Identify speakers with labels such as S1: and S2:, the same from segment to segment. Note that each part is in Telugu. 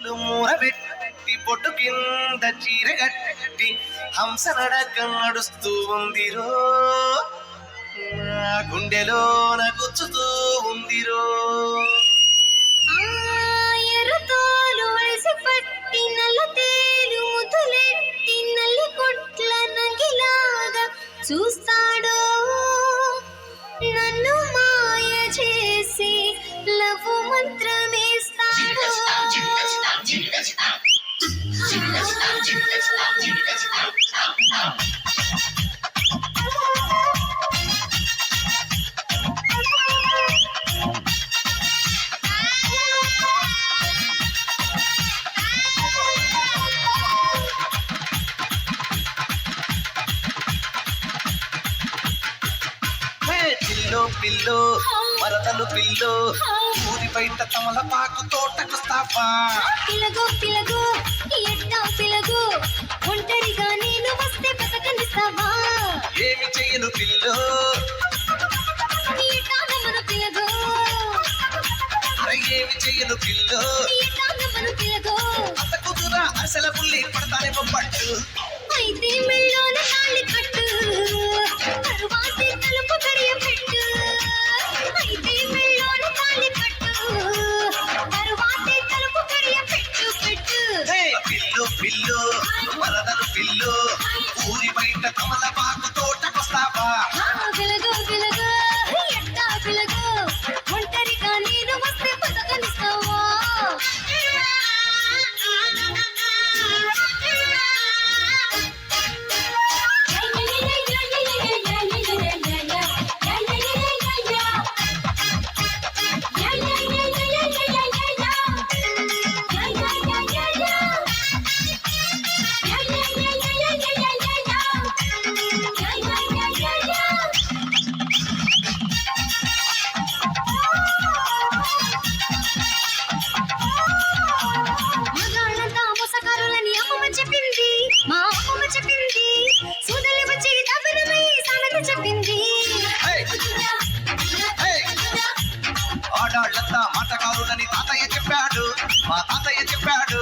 S1: మూరబెట్టి పొట్టు కింద చీరగట్టి హంస నడక నడుస్తూ ఉందిరో, నా గుండెలో నగుచ్చుతూ ఉందిరో.
S2: ఎరుతోలు వలసి పట్టి నల్ల తేలు ముదులెట్టి నల్లి కొట్ల నంగిలాగా చూస్తాడో, నన్ను మాయ చేసి లవ్ మంత్రమేస్తాడో.
S1: పిల్లో పిల్లో వరదలు పిల్లో ఊరి బయట తమలపాకు తోటకొస్తావా?
S2: పిలగో పిలగో ఎట్టా పిలగో, ఒంటరిగా నేను వస్తే బతకనిస్తావా?
S1: ఏమి చెయ్యను పిల్లో,
S2: ఎట్టాగమను పిలగో,
S1: ఏమి చెయ్యను పిల్లో,
S2: ఎట్టాగమను పిలగో.
S1: అంత కుదురా అసల పుల్లి పడతానే పట్టు.
S2: అయితే మెళ్ళోన తాళి కట్టు, తరువాతే తలుపు గడియ పెట్టు. అయితే మెళ్ళోన తాళి కట్టు, తరువాతే తలుపు గడియ పెట్టు పెట్టు.
S1: పిల్లు పిల్లు వరదలు పిల్లు ఊరి బయట తమలపాకు తోటకొస్తావా?
S2: పిలగో పిలగో ఎట్టా పిలగో, ఒంటరిగా నేను వస్తే బతకనిస్తావా? మగాళ్ళంతా మోసగారులని అమ్మమ్మ చెప్పింది, మా అమ్మమ్మ చెప్పింది, సూదలు వచ్చి దబ్బునమై సామెత చెప్పింది.
S1: ఆడాళ్ళంతా మాటకారులని తాతయ్య చెప్పాడు, మా తాతయ్య చెప్పాడు,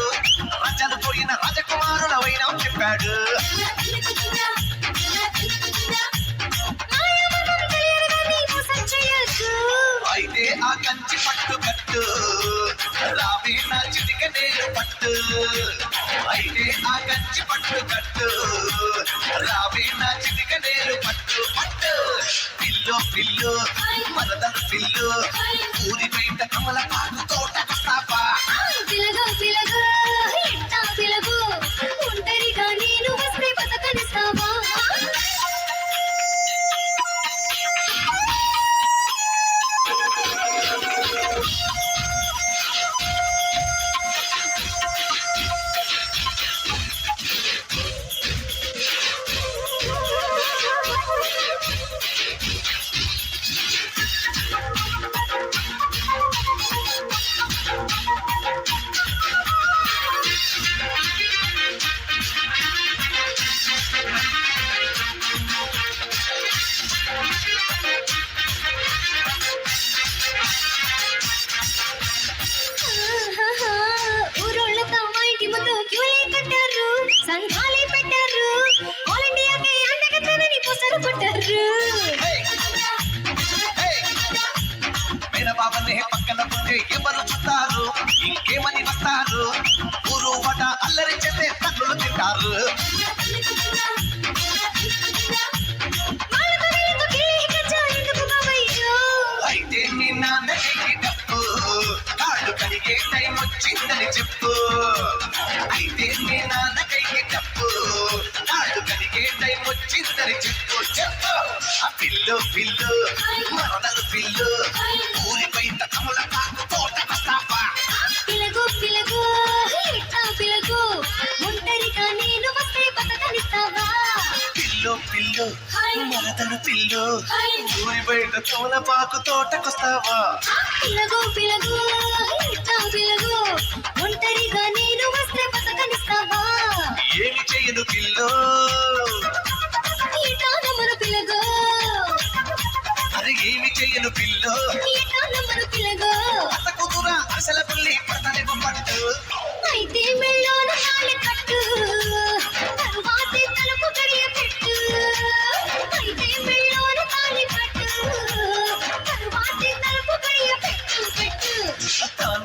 S1: రాజ్యాలు పోయిన రాజకుమారుల వైనం చెప్పాడు.
S2: మాయమనం తెలియదు కానీ మోసం చేయొద్దు.
S1: అయితే ఆ కంచి పట్టు కట్టు, రావే నా చిటిక నేను పట్టు. అయితే ఆ కంచి పట్టు కట్టు, రావే నా చిటిక నేను పట్టు పట్టు. పిల్లు పిల్లు వరదలు పిల్లు ఊరి బయట కమలపాకు తోటకొస్తావా?
S2: పిలగో పిలగో ఎట్టా పిలగో, ఒంటరిగా నేను వస్తే బతకనిస్తావా? ఊరోళ్ళతో మా ఇంటి ముందు క్యూలే కట్టారు, సంఘాలే పెట్టారు, ఆల్ ఇండియాకి అండగతనని పోస్టర్ కొట్టారు.
S1: మేన బాబనే పక్కన ఉంటే ఎవరు చూస్తారు, ఇంకేమని వస్తారు, ఊరు వట అల్లరి చేస్తే తన్నులు తింటారు.
S2: వాళ్ళతో వీళ్ళతో గిల్లి కచ్చా ఎందుకు బాబయ్యో?
S1: అయితే మీ నాన్నకి డప్పు కాళ్ళు కడిగే టైం వచ్చిందని చెప్పు. అయితే మీ నాన్నకై డప్పు కాళ్ళు కడిగే టైం వచ్చిందని చెప్పు చెప్పు. ఆ పిల్లు పిల్లు వరదలు పిల్లు ఊరి బయట కమలపాకు తోటకొస్తావా?
S2: పిలగో పిలగో ఎట్టా పిలగో, ఒంటరిగా నేను వస్తే బతకనిస్తావా?
S1: పిల్లు పిల్లు వరదలు పిల్లు ఊరి బయట కమలపాకు తోటకొస్తావా?
S2: పిలగో పిలగో ఎట్టా పిలగో, ఒంటరిగా నేను వస్తే బతకనిస్తావా?
S1: ఏమి చెయ్యను పిల్లు,
S2: ఎటాగమను పిలగో,
S1: అరే ఏమి చెయ్యను పిల్లు,
S2: ఎటాగమను పిలగో.
S1: అత కుదురా అసల పుల్లి పడతానే పట్టు.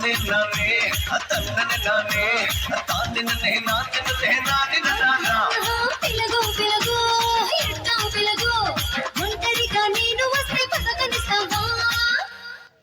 S1: తన్ననే నానే తన్ననే నానే తానిననే నానిననే నానిన నానా